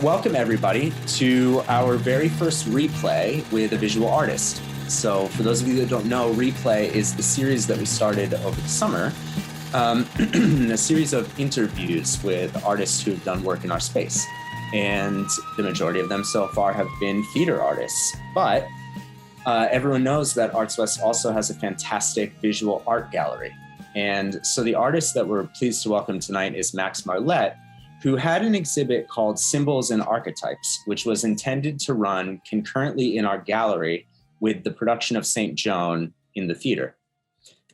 Welcome everybody to our very first replay with a visual artist. So for those of you that don't know, Replay is the series that we started over the summer, a series of interviews with artists who have done work in our space. And the majority of them so far have been theater artists. But everyone knows that Arts West also has a fantastic visual art gallery. And so the artist that we're pleased to welcome tonight is Max Marlett, who had an exhibit called Symbols and Archetypes, which was intended to run concurrently in our gallery with the production of St. Joan in the theater.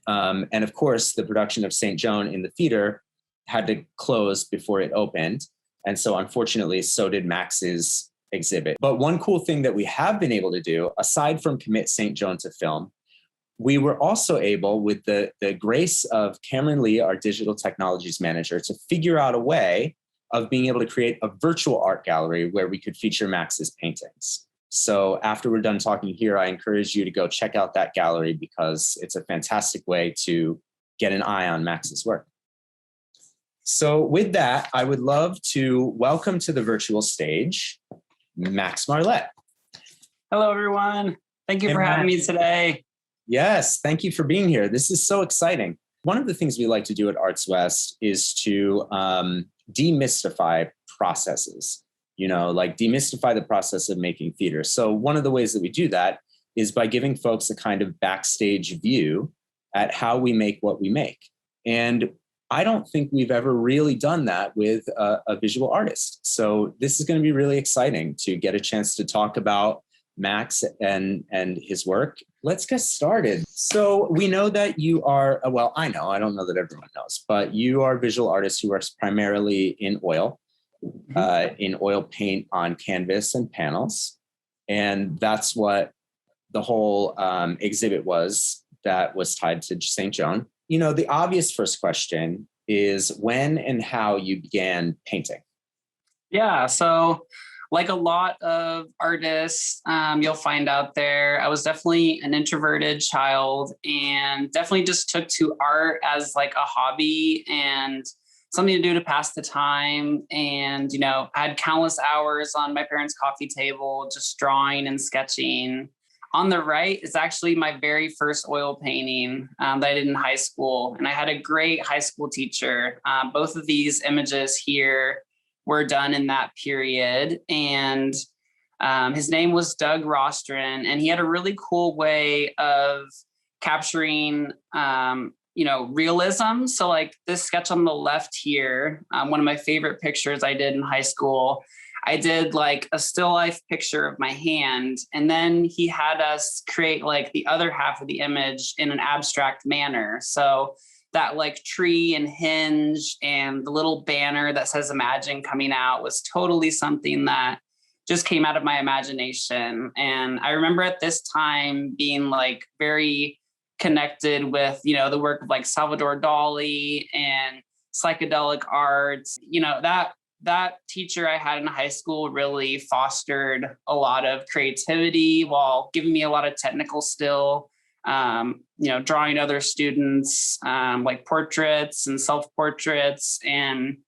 And of course, the production of St. Joan in the theater had to close before it opened. And so unfortunately, so did Max's exhibit. But one cool thing that we have been able to do, aside from commit St. Joan to film, we were also able, with the grace of Cameron Lee, our digital technologies manager, to figure out a way of being able to create a virtual art gallery where we could feature Max's paintings. So after we're done talking here, I encourage you to go check out that gallery because it's a fantastic way to get an eye on Max's work. So with that, I would love to welcome to the virtual stage, Max Marlett. Hello, everyone. Thank you for having me today. Yes, thank you for being here. This is so exciting. One of the things we like to do at Arts West is to demystify processes, like demystify the process of making theater. So one of the ways that we do that is by giving folks a kind of backstage view at how we make what we make. And I don't think we've ever really done that with a visual artist. So this is going to be really exciting to get a chance to talk about Max and his work. Let's get started. So we know that you are, well, I don't know that everyone knows, but you are a visual artist who works primarily in oil paint on canvas and panels. And that's what the whole exhibit was that was tied to St. Joan. The obvious first question is when and how you began painting. Yeah, so like a lot of artists you'll find out there, I was definitely an introverted child and definitely just took to art as like a hobby and something to do to pass the time. And, I had countless hours on my parents' coffee table, just drawing and sketching. On the right is actually my very first oil painting that I did in high school. And I had a great high school teacher. Both of these images here were done in that period. And his name was Doug Rostron. And he had a really cool way of capturing, realism. So like this sketch on the left here, one of my favorite pictures I did in high school, I did like a still life picture of my hand. And then he had us create like the other half of the image in an abstract manner. So that like tree and hinge and the little banner that says Imagine coming out was totally something that just came out of my imagination. And I remember at this time being like very connected with, the work of like Salvador Dali and psychedelic arts. That teacher I had in high school really fostered a lot of creativity while giving me a lot of technical skill. Drawing other students, like portraits and self-portraits, and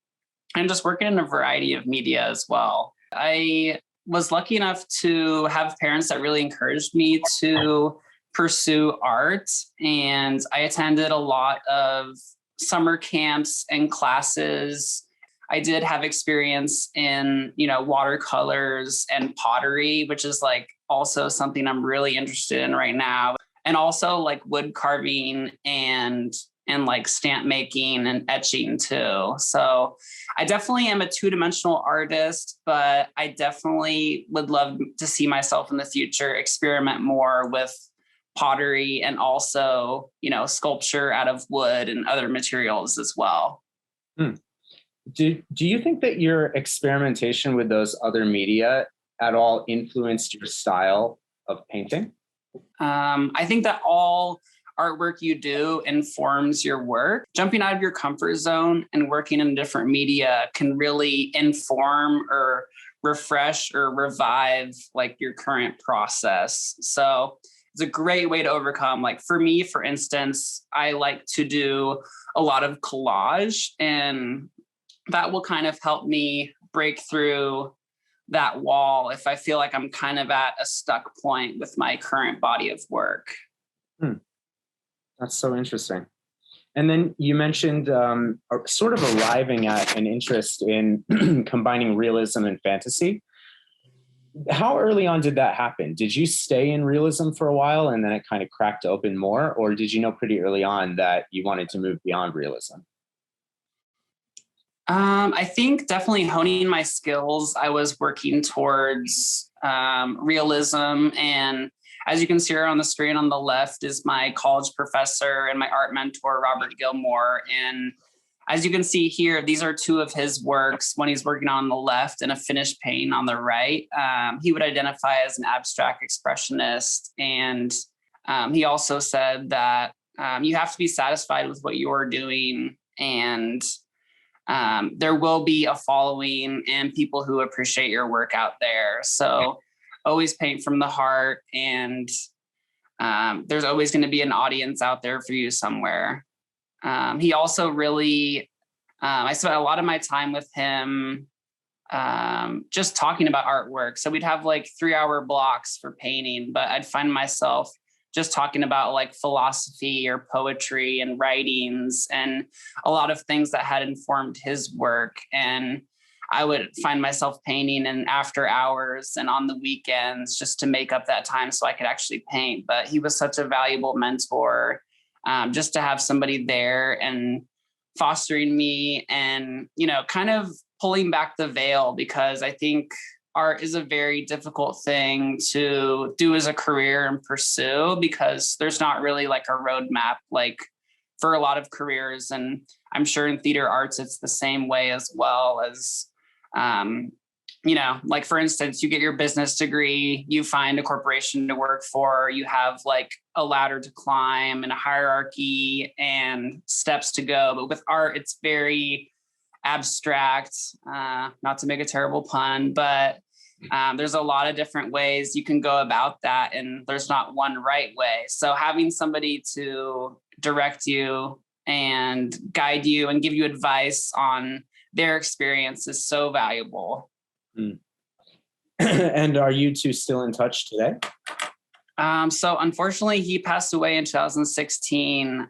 just working in a variety of media as well. I was lucky enough to have parents that really encouraged me to pursue art, and I attended a lot of summer camps and classes. I did have experience in, watercolors and pottery, which is like also something I'm really interested in right now. And also like wood carving and like stamp making and etching too. So I definitely am a two-dimensional artist, but I definitely would love to see myself in the future experiment more with pottery and also, sculpture out of wood and other materials as well. Do you think that your experimentation with those other media at all influenced your style of painting? I think that all artwork you do informs your work. Jumping out of your comfort zone and working in different media can really inform or refresh or revive like your current process. So it's a great way to overcome. Like for me, for instance, I like to do a lot of collage, and that will kind of help me break through that wall if I feel like I'm kind of at a stuck point with my current body of work. That's so interesting. And then you mentioned sort of arriving at an interest in combining realism and fantasy. How early on did that happen? Did you stay in realism for a while and then it kind of cracked open more? Or did you know pretty early on that you wanted to move beyond realism? I think definitely honing my skills. I was working towards realism. And as you can see here on the screen on the left is my college professor and my art mentor, Robert Gilmore. And as you can see here, these are two of his works when he's working on the left and a finished painting on the right. He would identify as an abstract expressionist. And he also said that you have to be satisfied with what you're doing, and there will be a following and people who appreciate your work out there. So always paint from the heart, and there's always going to be an audience out there for you somewhere. He also really, I spent a lot of my time with him just talking about artwork. So we'd have like 3-hour blocks for painting, but I'd find myself just talking about like philosophy or poetry and writings and a lot of things that had informed his work. And I would find myself painting in after hours and on the weekends just to make up that time so I could actually paint. But he was such a valuable mentor, just to have somebody there and fostering me and, you know, kind of pulling back the veil, because I think art is a very difficult thing to do as a career and pursue, because there's not really like a roadmap like for a lot of careers. And I'm sure in theater arts, it's the same way as well as, you know, like for instance, you get your business degree, you find a corporation to work for, you have like a ladder to climb and a hierarchy and steps to go. But with art, it's very abstract, not to make a terrible pun, but there's a lot of different ways you can go about that, and there's not one right way. So having somebody to direct you and guide you and give you advice on their experience is so valuable. And are you two still in touch today? So unfortunately, he passed away in 2016.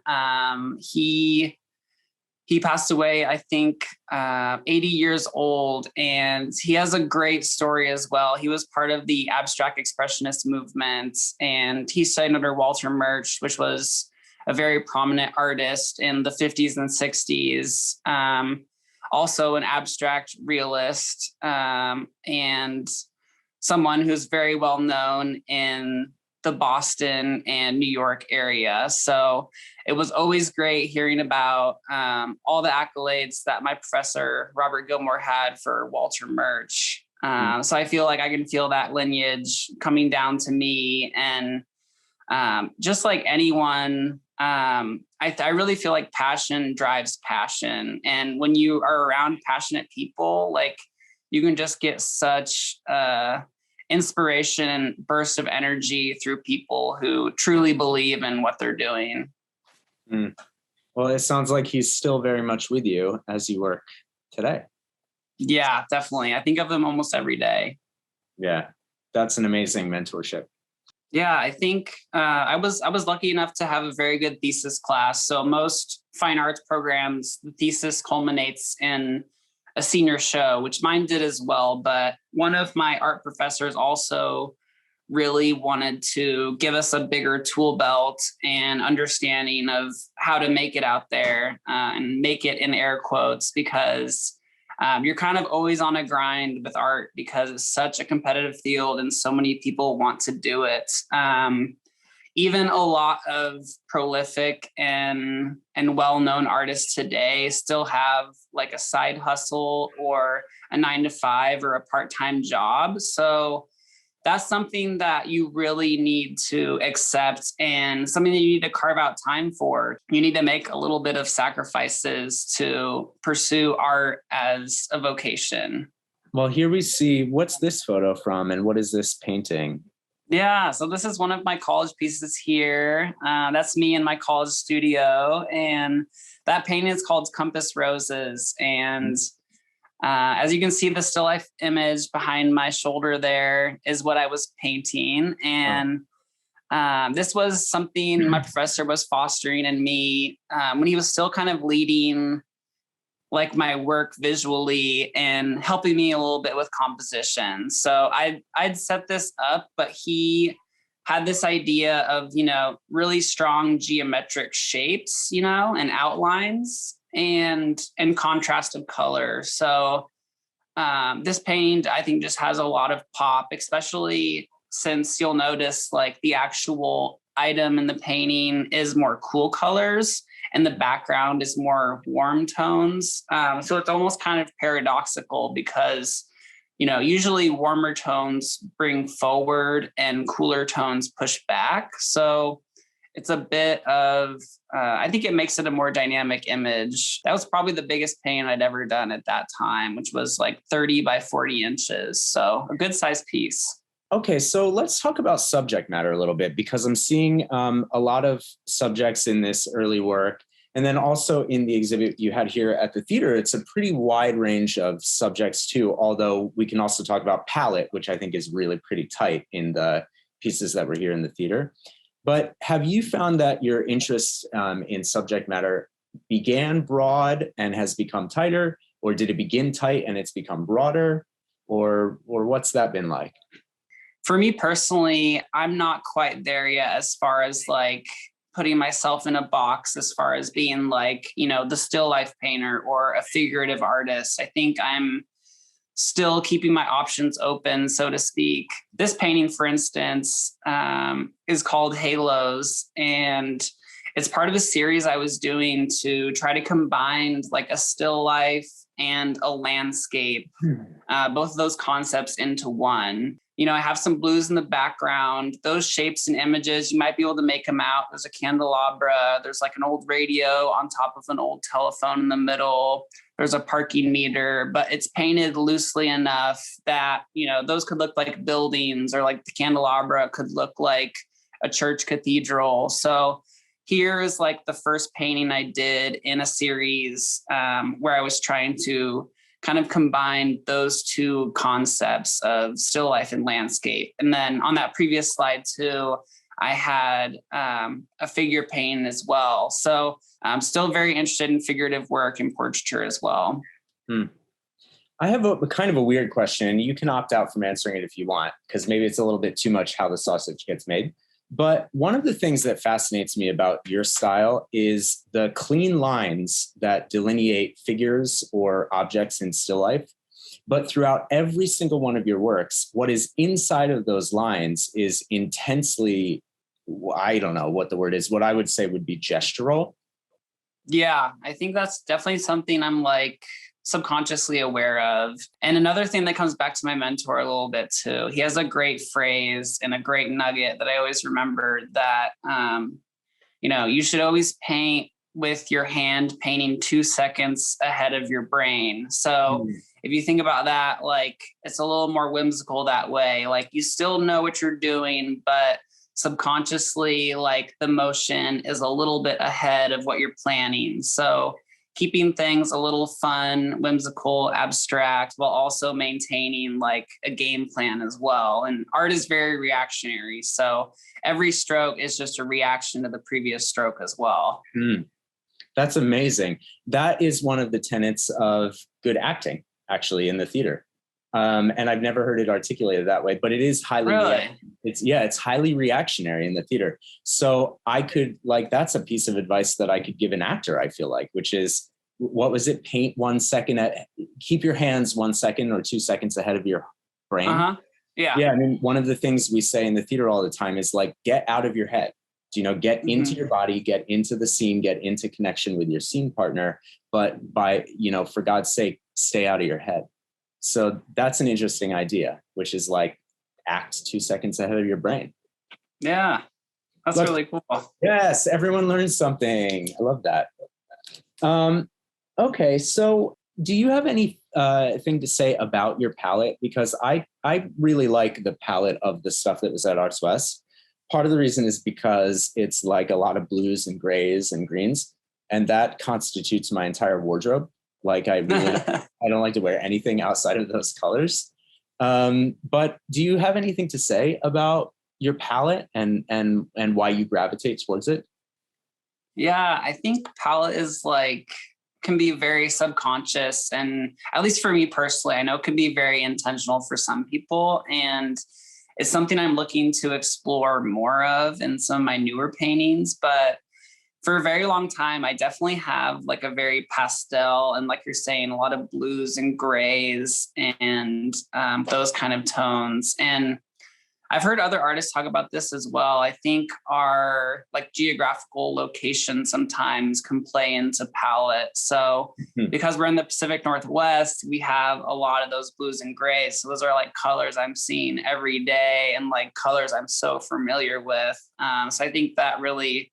He passed away, I think, 80 years old, and he has a great story as well. He was part of the abstract expressionist movement, and he studied under Walter Murch, which was a very prominent artist in the 50s and 60s. Also an abstract realist, and someone who's very well known in the Boston and New York area. So it was always great hearing about all the accolades that my professor, Robert Gilmore, had for Walter Murch. So I feel like I can feel that lineage coming down to me. And just like anyone, I really feel like passion drives passion. And when you are around passionate people, like you can just get such inspiration and burst of energy through people who truly believe in what they're doing. Well, it sounds like he's still very much with you as you work today. Yeah, definitely. I think of him almost every day. Yeah, that's an amazing mentorship. Yeah, I think I was lucky enough to have a very good thesis class. So most fine arts programs, the thesis culminates in a senior show, which mine did as well. But one of my art professors also really wanted to give us a bigger tool belt and understanding of how to make it out there, and make it in air quotes, because you're kind of always on a grind with art because it's such a competitive field and so many people want to do it. Even a lot of prolific and well-known artists today still have like a side hustle or a 9-to-5 or a part-time job. So that's something that you really need to accept and something that you need to carve out time for. You need to make a little bit of sacrifices to pursue art as a vocation. Well, here we see, what's this photo from and what is this painting? Yeah, so this is one of my college pieces here. That's me in my college studio. And that painting is called Compass Roses. And As you can see, the still life image behind my shoulder there is what I was painting. And this was something my professor was fostering in me when he was still kind of leading like my work visually and helping me a little bit with composition. So I'd set this up, but he had this idea of, really strong geometric shapes, and outlines and contrast of color. So this painting, I think, just has a lot of pop, especially since you'll notice like the actual item in the painting is more cool colors and the background is more warm tones. So it's almost kind of paradoxical because, usually warmer tones bring forward and cooler tones push back. So it's a bit of, I think it makes it a more dynamic image. That was probably the biggest painting I'd ever done at that time, which was like 30 by 40 inches. So a good size piece. Okay, so let's talk about subject matter a little bit, because I'm seeing a lot of subjects in this early work. And then also in the exhibit you had here at the theater, it's a pretty wide range of subjects too, although we can also talk about palette, which I think is really pretty tight in the pieces that were here in the theater. But have you found that your interest in subject matter began broad and has become tighter, or did it begin tight and it's become broader, or what's that been like? For me personally, I'm not quite there yet as far as like putting myself in a box as far as being like, the still life painter or a figurative artist. I think I'm still keeping my options open, so to speak. This painting, for instance, is called Halos, and it's part of a series I was doing to try to combine like a still life and a landscape, both of those concepts into one. I have some blues in the background. Those shapes and images, you might be able to make them out. There's a candelabra. There's like an old radio on top of an old telephone in the middle. There's a parking meter, but it's painted loosely enough that, those could look like buildings, or like the candelabra could look like a church cathedral. So here is like the first painting I did in a series where I was trying to kind of combine those two concepts of still life and landscape. And then on that previous slide too, I had a figure painting as well. So I'm still very interested in figurative work and portraiture as well. I have a kind of a weird question. You can opt out from answering it if you want, because maybe it's a little bit too much how the sausage gets made. But one of the things that fascinates me about your style is the clean lines that delineate figures or objects in still life. But throughout every single one of your works, what is inside of those lines is intensely, I don't know what the word is, what I would say would be gestural. Yeah, I think that's definitely something I'm like subconsciously aware of. And another thing that comes back to my mentor a little bit too, he has a great phrase and a great nugget that I always remember that, you should always paint with your hand painting 2 seconds ahead of your brain. So if you think about that, like it's a little more whimsical that way. Like you still know what you're doing, but subconsciously, like the motion is a little bit ahead of what you're planning. So keeping things a little fun, whimsical, abstract, while also maintaining like a game plan as well. And art is very reactionary. So every stroke is just a reaction to the previous stroke as well. That's amazing. That is one of the tenets of good acting, actually, in the theater. And I've never heard it articulated that way, but it is highly, it's highly reactionary in the theater. So I could that's a piece of advice that I could give an actor, I feel like, which is, what was it? Paint 1 second keep your hands 1 second or 2 seconds ahead of your brain. Yeah. I mean, one of the things we say in the theater all the time is like, get out of your head, get into your body, get into the scene, get into connection with your scene partner. But by, for God's sake, stay out of your head. So that's an interesting idea, which is like act 2 seconds ahead of your brain. Yeah, that's really cool. Yes, everyone learns something. I love that. Okay, so do you have any thing to say about your palette? Because I really like the palette of the stuff that was at Arts West. Part of the reason is because it's like a lot of blues and grays and greens, and that constitutes my entire wardrobe. Like I really, I don't like to wear anything outside of those colors. But do you have anything to say about your palette and why you gravitate towards it? Yeah, I think palette is like can be very subconscious, and at least for me personally, I know it can be very intentional for some people, and it's something I'm looking to explore more of in some of my newer paintings. But for a very long time, I definitely have like a very pastel and, like you're saying, a lot of blues and grays and those kind of tones. And I've heard other artists talk about this as well. I think our like geographical location sometimes can play into palette. So because we're in the Pacific Northwest, we have a lot of those blues and grays. So those are like colors I'm seeing every day and like colors I'm so familiar with. So I think that really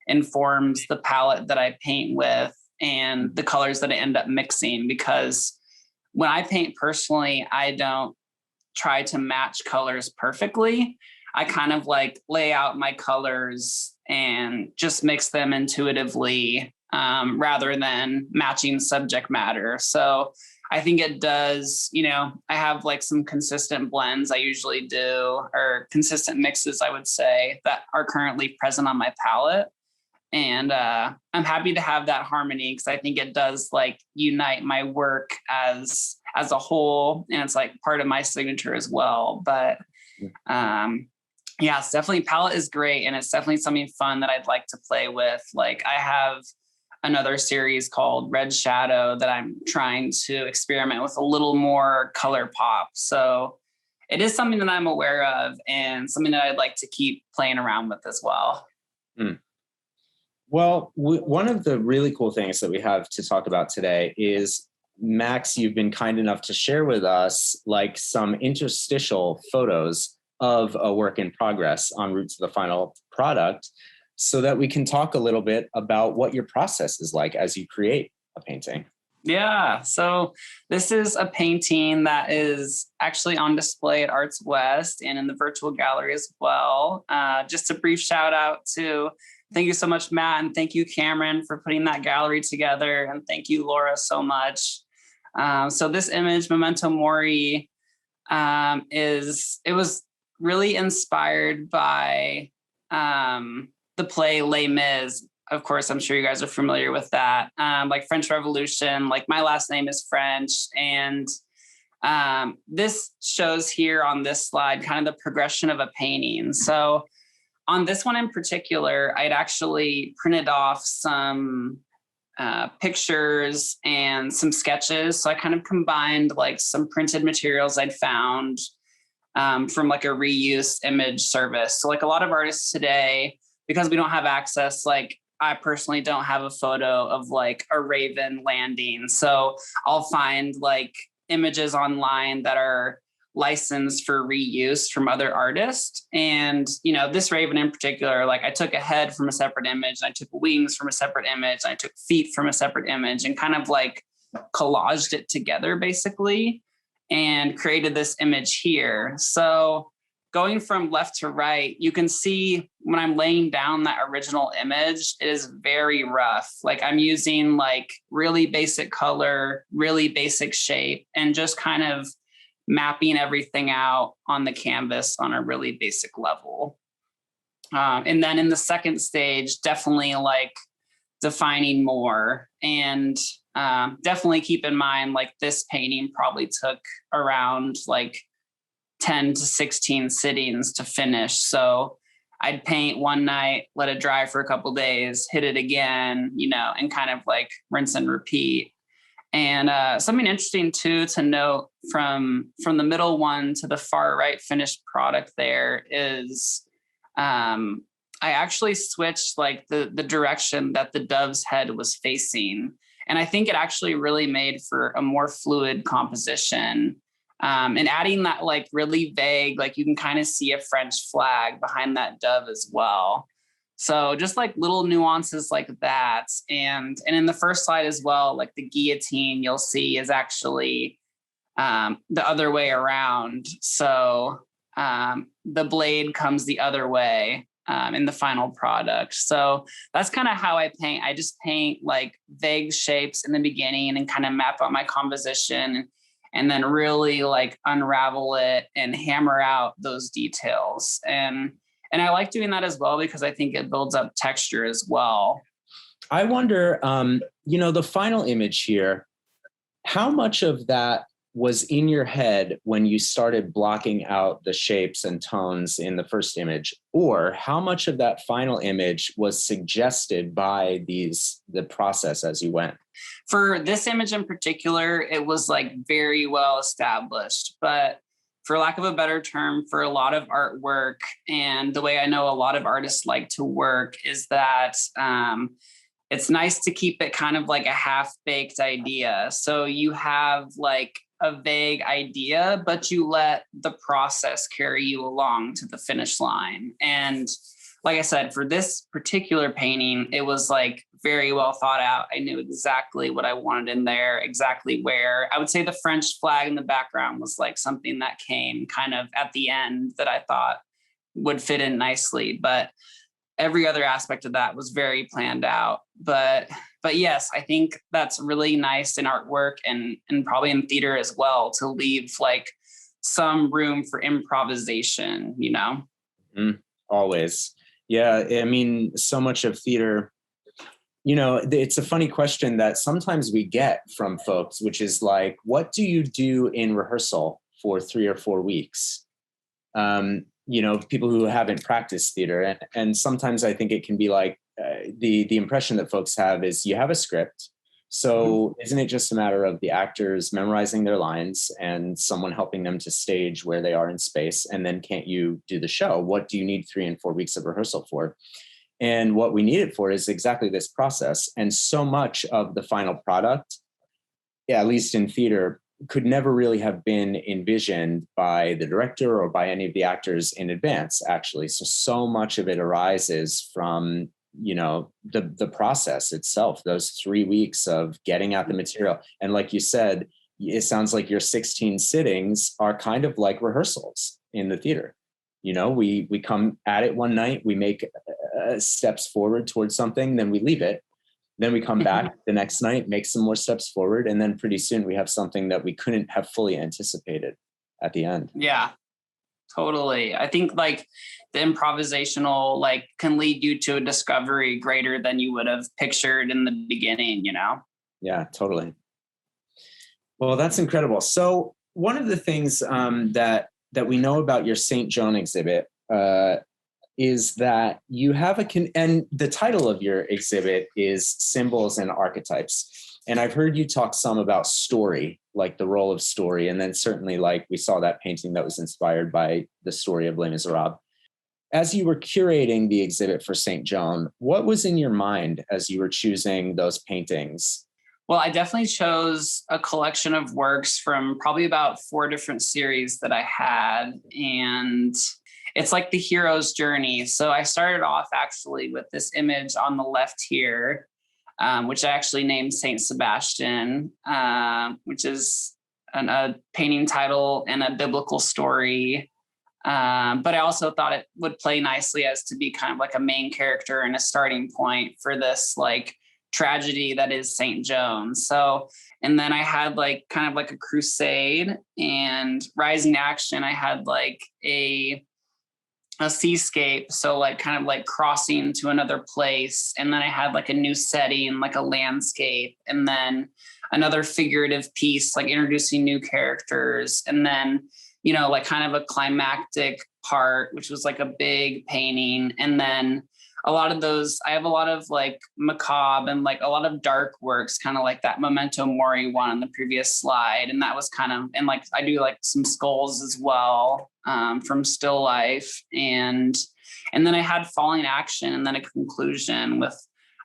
informs the palette that I paint with and the colors that I end up mixing, because when I paint personally, I don't try to match colors perfectly. I kind of like lay out my colors and just mix them intuitively rather than matching subject matter. So I think it does, I have like some consistent blends I usually do, or consistent mixes, I would say, that are currently present on my palette. And I'm happy to have that harmony, because I think it does like unite my work as a whole, and it's like part of my signature as well. But yeah, it's definitely, palette is great, and it's definitely something fun that I'd like to play with. Like I have another series called Red Shadow that I'm trying to experiment with a little more color pop. So it is something that I'm aware of and something that I'd like to keep playing around with as well. Well, one of the really cool things that we have to talk about today is, Max, you've been kind enough to share with us like some interstitial photos of a work in progress en route to the final product, so that we can talk a little bit about what your process is like as you create a painting. Yeah, so this is a painting that is actually on display at Arts West and in the virtual gallery as well. Just a brief shout out to, thank you so much, Matt, and thank you, Cameron, for putting that gallery together, and thank you, Laura, so much. So this image, Memento Mori, it was really inspired by the play Les Mis. Of course, I'm sure you guys are familiar with that. Like French Revolution, like my last name is French. And this shows here on this slide kind of the progression of a painting. So on this one in particular, I'd actually printed off some pictures and some sketches. So I kind of combined like some printed materials I'd found from like a reuse image service. So like a lot of artists today, because we don't have access, like I personally don't have a photo of like a raven landing. So I'll find like images online that are licensed for reuse from other artists. And, this raven in particular, like I took a head from a separate image, and I took wings from a separate image, and I took feet from a separate image, and kind of like collaged it together basically and created this image here. So going from left to right, you can see when I'm laying down that original image, it is very rough. Like I'm using like really basic color, really basic shape, and just kind of mapping everything out on the canvas on a really basic level. And then in the second stage, definitely like defining more, and definitely keep in mind, like this painting probably took around like 10 to 16 sittings to finish. So I'd paint one night, let it dry for a couple of days, hit it again, and kind of like rinse and repeat. And something interesting too to note from the middle one to the far right finished product there is I actually switched like the direction that the dove's head was facing. And I think it actually really made for a more fluid composition. And adding that like really vague, like you can kind of see a French flag behind that dove as well. So just like little nuances like that. And in the first slide as well, like the guillotine you'll see is actually the other way around. So the blade comes the other way. in the final product. So that's kind of how I paint. I just paint like vague shapes in the beginning and kind of map out my composition, and then really like unravel it and hammer out those details. And I like doing that as well because I think it builds up texture as well. I wonder, the final image here, how much of that was in your head when you started blocking out the shapes and tones in the first image, or how much of that final image was suggested by the process as you went? For this image in particular, it was like very well established, but for lack of a better term, for a lot of artwork, and the way I know a lot of artists like to work is that it's nice to keep it kind of like a half-baked idea. So you have like a vague idea, but you let the process carry you along to the finish line. And like I said, for this particular painting, it was like very well thought out. I knew exactly what I wanted in there, exactly where. I would say the French flag in the background was like something that came kind of at the end that I thought would fit in nicely. But every other aspect of that was very planned out. But yes, I think that's really nice in artwork and probably in theater as well, to leave like some room for improvisation, Always. Yeah. I mean, so much of theater, it's a funny question that sometimes we get from folks, which is like, what do you do in rehearsal for 3 or 4 weeks? People who haven't practiced theater. And sometimes I think it can be like the impression that folks have is you have a script. So isn't it just a matter of the actors memorizing their lines and someone helping them to stage where they are in space? And then can't you do the show? What do you need 3 and 4 weeks of rehearsal for? And what we need it for is exactly this process. And so much of the final product, at least in theater, could never really have been envisioned by the director or by any of the actors in advance, actually. So much of it arises from, the process itself, those 3 weeks of getting out the material. And like you said, it sounds like your 16 sittings are kind of like rehearsals in the theater. We come at it one night, we make steps forward towards something, then we leave it. Then we come back the next night, make some more steps forward, and then pretty soon we have something that we couldn't have fully anticipated at the end. Yeah, totally. I think like the improvisational like can lead you to a discovery greater than you would have pictured in the beginning, Yeah, totally. Well, that's incredible. So one of the things that we know about your St. Joan exhibit is that you have and the title of your exhibit is Symbols and Archetypes. And I've heard you talk some about story, like the role of story. And then certainly like we saw that painting that was inspired by the story of Les Miserables. As you were curating the exhibit for St. Joan, what was in your mind as you were choosing those paintings? Well, I definitely chose a collection of works from probably about 4 different series that I had. And it's like the hero's journey. So I started off actually with this image on the left here, which I actually named Saint Sebastian, which is a painting title and a biblical story. But I also thought it would play nicely as to be kind of like a main character and a starting point for this like tragedy that is St. Joan. So, and then I had like kind of like a crusade, and rising action, I had like a seascape, so like kind of like crossing to another place, and then I had like a new setting, like a landscape, and then another figurative piece like introducing new characters, and then like kind of a climactic part, which was like a big painting. And then a lot of those, I have a lot of like macabre and like a lot of dark works, kind of like that Memento Mori one on the previous slide. And that was kind of, and like I do like some skulls as well, from still life. And then I had falling action, and then a conclusion with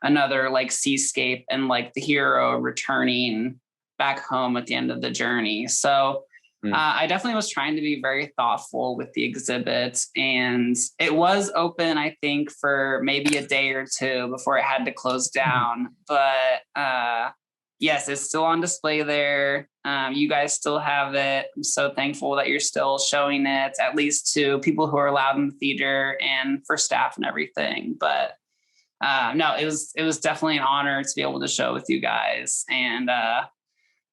another like seascape and like the hero returning back home at the end of the journey. So I definitely was trying to be very thoughtful with the exhibit, and it was open, I think, for maybe a day or two before it had to close down. But Yes, it's still on display there. You guys still have it. I'm so thankful that you're still showing it, at least to people who are allowed in the theater and for staff and everything. But no, it was definitely an honor to be able to show with you guys, and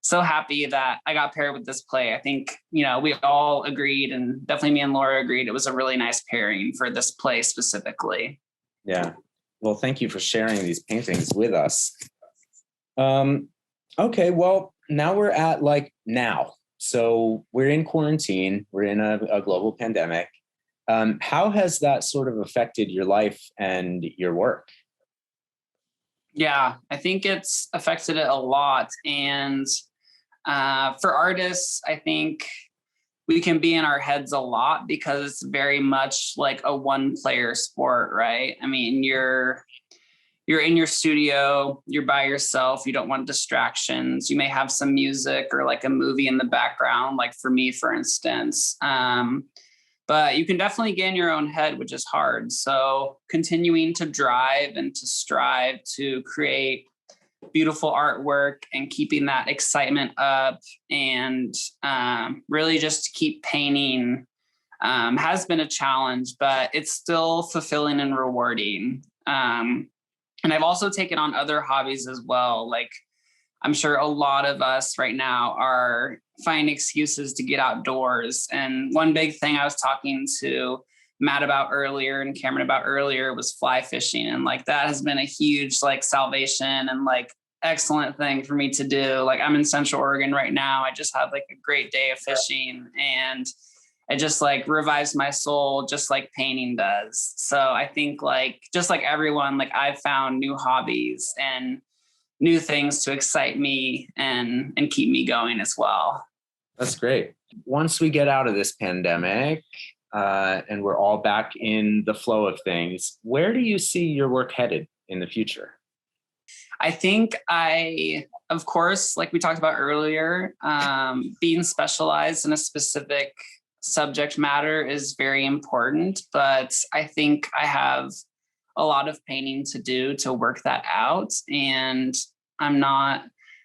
so happy that I got paired with this play. I think, we all agreed, and definitely me and Laura agreed, it was a really nice pairing for this play specifically. Yeah. Well, thank you for sharing these paintings with us. Okay, well, now we're at now. So we're in quarantine. We're in a global pandemic. How has that sort of affected your life and your work? Yeah, I think it's affected it a lot. And for artists, I think we can be in our heads a lot because it's very much like a one-player sport, right? I mean, you're in your studio, you're by yourself, you don't want distractions. You may have some music or like a movie in the background, like for me, for instance. But you can definitely get in your own head, which is hard. So continuing to drive and to strive to create beautiful artwork and keeping that excitement up and really just to keep painting has been a challenge, but it's still fulfilling and rewarding. And I've also taken on other hobbies as well. Like, I'm sure a lot of us right now are finding excuses to get outdoors. And one big thing I was talking to Matt about earlier and Cameron about earlier was fly fishing. And like, that has been a huge like salvation and like excellent thing for me to do. Like, I'm in Central Oregon right now. I just had like a great day of fishing, and it just like revives my soul, just like painting does. So I think like, just like everyone, like I've found new hobbies and new things to excite me and keep me going as well. That's great. Once we get out of this pandemic and we're all back in the flow of things, where do you see your work headed in the future? I think of course, like we talked about earlier, being specialized in a specific subject matter is very important, but I think I have a lot of painting to do to work that out. And I'm not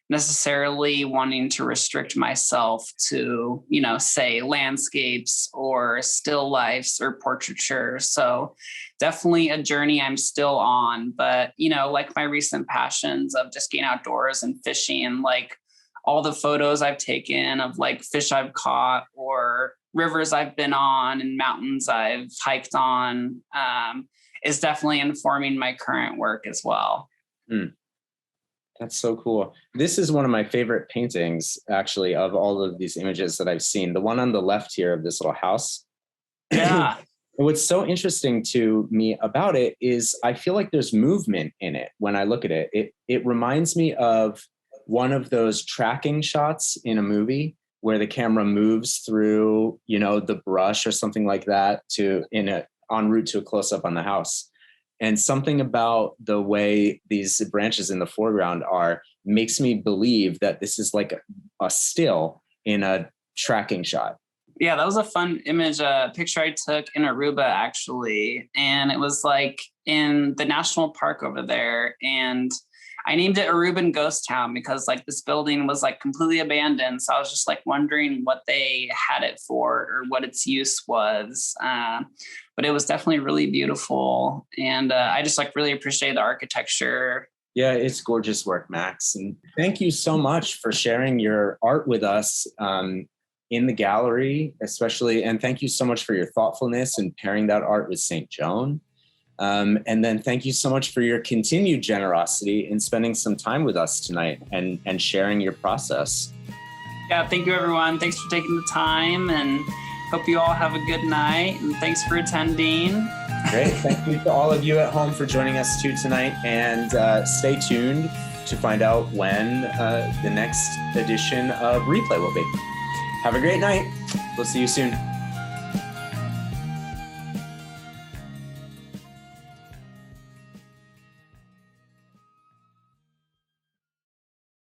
necessarily wanting to restrict myself to, say landscapes or still lifes or portraiture. So definitely a journey I'm still on, but, like my recent passions of just getting outdoors and fishing, and like all the photos I've taken of like fish I've caught or rivers I've been on and mountains I've hiked on, is definitely informing my current work as well. That's so cool. This is one of my favorite paintings, actually, of all of these images that I've seen. The one on the left here of this little house. Yeah. What's so interesting to me about it is I feel like there's movement in it when I look at it. It reminds me of one of those tracking shots in a movie where the camera moves through, the brush or something like that en route to a close-up on the house. And something about the way these branches in the foreground makes me believe that this is like a still in a tracking shot. Yeah, that was a fun image, picture I took in Aruba, actually. And it was like in the national park over there. And I named it Aruban Ghost Town because like this building was like completely abandoned. So I was just like wondering what they had it for or what its use was. But it was definitely really beautiful. And I just like really appreciate the architecture. Yeah, it's gorgeous work, Max. And thank you so much for sharing your art with us in the gallery, especially. And thank you so much for your thoughtfulness and pairing that art with St. Joan. And then thank you so much for your continued generosity in spending some time with us tonight and sharing your process. Yeah, thank you, everyone. Thanks for taking the time, and hope you all have a good night, and thanks for attending. Great. Thank you to all of you at home for joining us too tonight, and stay tuned to find out when the next edition of Replay will be. Have a great night. We'll see you soon.